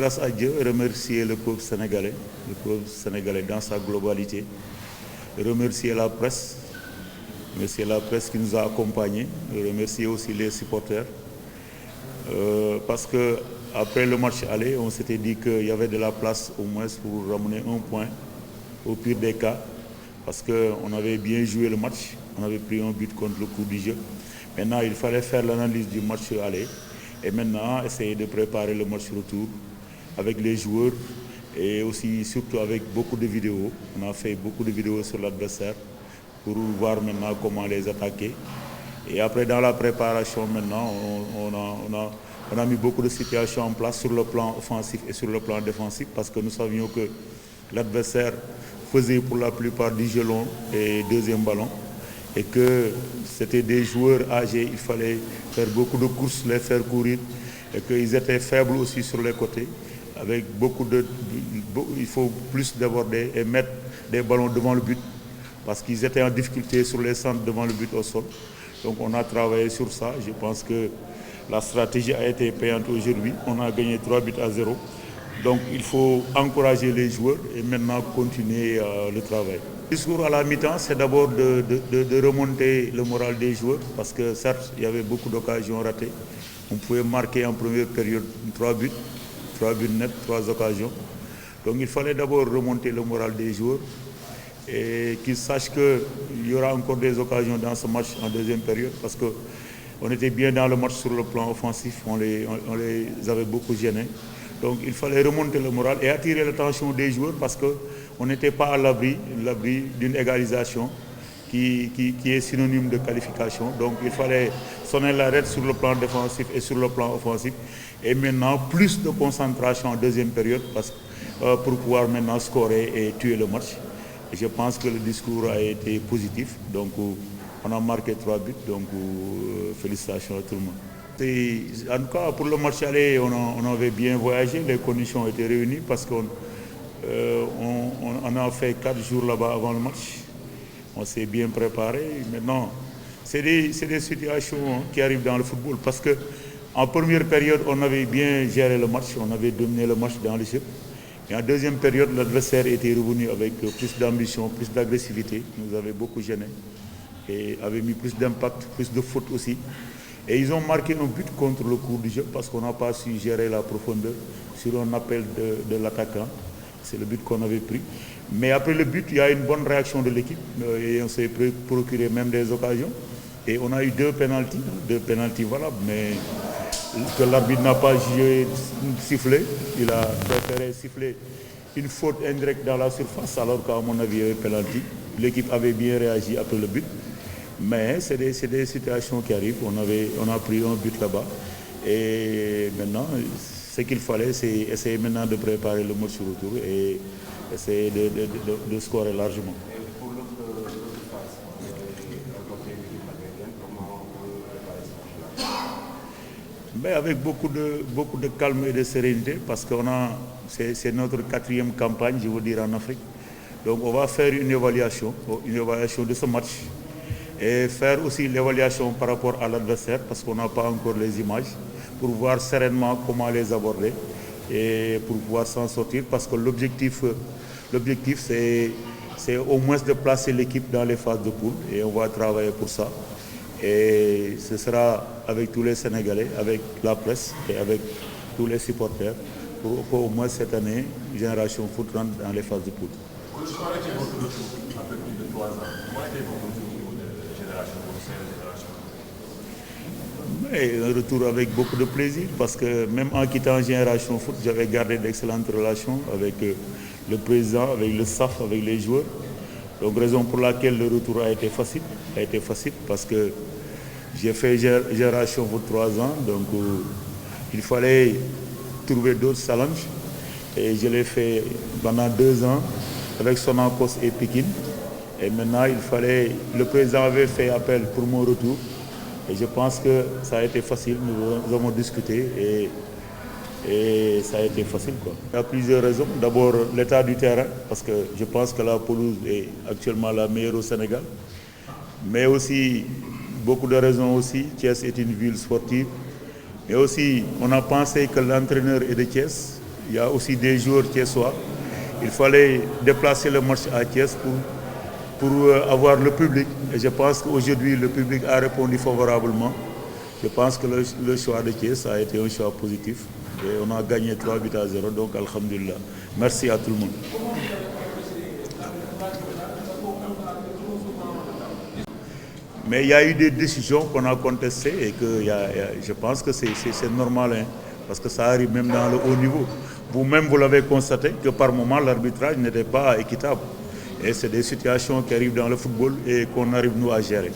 grâce à Dieu, remercier le peuple sénégalais dans sa globalité, remercier la presse qui nous a accompagnés, remercier aussi les supporters, parce que après le match aller, on s'était dit qu'il y avait de la place au moins pour ramener un point, au pire des cas, parce qu'on avait bien joué le match, on avait pris un but contre le cours du jeu. Maintenant, il fallait faire l'analyse du match aller et maintenant essayer de préparer le match retour avec les joueurs et aussi surtout avec beaucoup de vidéos. On a fait beaucoup de vidéos sur l'adversaire pour voir maintenant comment les attaquer. Et après, dans la préparation maintenant, on a mis beaucoup de situations en place sur le plan offensif et sur le plan défensif parce que nous savions que l'adversaire faisait pour la plupart du jeu long et deuxième ballon et que c'était des joueurs âgés, il fallait faire beaucoup de courses, les faire courir et qu'ils étaient faibles aussi sur les côtés. Avec il faut plus déborder et mettre des ballons devant le but parce qu'ils étaient en difficulté sur les centres devant le but au sol. Donc on a travaillé sur ça. Je pense que la stratégie a été payante aujourd'hui. On a gagné 3-0. Donc il faut encourager les joueurs et maintenant continuer le travail. Le discours à la mi-temps, c'est d'abord de remonter le moral des joueurs parce que certes, il y avait beaucoup d'occasions ratées. On pouvait marquer en première période 3 buts nets, 3 occasions. Donc il fallait d'abord remonter le moral des joueurs et qu'ils sachent qu'il y aura encore des occasions dans ce match en deuxième période parce qu'on était bien dans le match sur le plan offensif, on les avait beaucoup gênés. Donc il fallait remonter le moral et attirer l'attention des joueurs parce qu'on n'était pas à l'abri d'une égalisation qui est synonyme de qualification. Donc il fallait sonner l'arrêt sur le plan défensif et sur le plan offensif. Et maintenant, plus de concentration en deuxième période pour pouvoir maintenant scorer et tuer le match. Et je pense que le discours a été positif. Donc on a marqué 3 buts. Donc félicitations à tout le monde. En tout cas, pour le match aller, on avait bien voyagé. Les conditions étaient réunies parce qu'on a fait 4 jours là-bas avant le match. On s'est bien préparé. Maintenant, c'est des situations qui arrivent dans le football parce qu'en première période, on avait bien géré le match, on avait dominé le match dans le jeu. Et en deuxième période, l'adversaire était revenu avec plus d'ambition, plus d'agressivité, nous avait beaucoup gêné et avait mis plus d'impact, plus de fautes aussi. Et ils ont marqué un but contre le cours du jeu parce qu'on n'a pas su gérer la profondeur sur un appel de l'attaquant. C'est le but qu'on avait pris. Mais après le but, il y a une bonne réaction de l'équipe et on s'est procuré même des occasions. Et on a eu 2 pénaltys valables, mais que l'arbitre n'a pas sifflé. Il a préféré siffler une faute indirecte dans la surface, alors qu'à mon avis, il y avait pénalty. L'équipe avait bien réagi après le but. Mais c'est des situations qui arrivent. On a pris un but là-bas. Et maintenant, ce qu'il fallait, c'est essayer maintenant de préparer le match retour et essayer de scorer largement. Mais avec beaucoup de calme et de sérénité parce que c'est notre 4e campagne, je veux dire, en Afrique. Donc on va faire une évaluation de ce match et faire aussi l'évaluation par rapport à l'adversaire parce qu'on n'a pas encore les images pour voir sereinement comment les aborder et pour pouvoir s'en sortir parce que l'objectif c'est au moins de placer l'équipe dans les phases de poule et on va travailler pour ça. Et ce sera avec tous les Sénégalais, avec la presse et avec tous les supporters pour qu'au moins cette année, Génération Foot rentre dans les phases de poule. Mais un retour avec beaucoup de plaisir parce que même en quittant Génération Foot, j'avais gardé d'excellentes relations avec le président, avec le staff, avec les joueurs. Donc raison pour laquelle le retour a été facile parce que j'ai fait Génération Foot 3 ans, donc il fallait trouver d'autres challenges et je l'ai fait pendant 2 ans avec Sonacos et Pékin. Et maintenant le président avait fait appel pour mon retour et je pense que ça a été facile, nous avons discuté et ça a été facile, quoi. Il y a plusieurs raisons. D'abord l'état du terrain parce que je pense que la pelouse est actuellement la meilleure au Sénégal, mais aussi beaucoup de raisons aussi. Thiès est une ville sportive, mais aussi on a pensé que l'entraîneur est de Thiès il y a aussi des joueurs thiessois. Il fallait déplacer le match à Thiès pour avoir le public. Et je pense qu'aujourd'hui, le public a répondu favorablement. Je pense que le choix de Thiès a été un choix positif. Et on a gagné 3-0, donc alhamdulillah. Merci à tout le monde. Mais il y a eu des décisions qu'on a contestées et que je pense que c'est normal, hein, parce que ça arrive même dans le haut niveau. Vous-même, vous l'avez constaté que par moment, l'arbitrage n'était pas équitable. Et c'est des situations qui arrivent dans le football et qu'on arrive nous à gérer.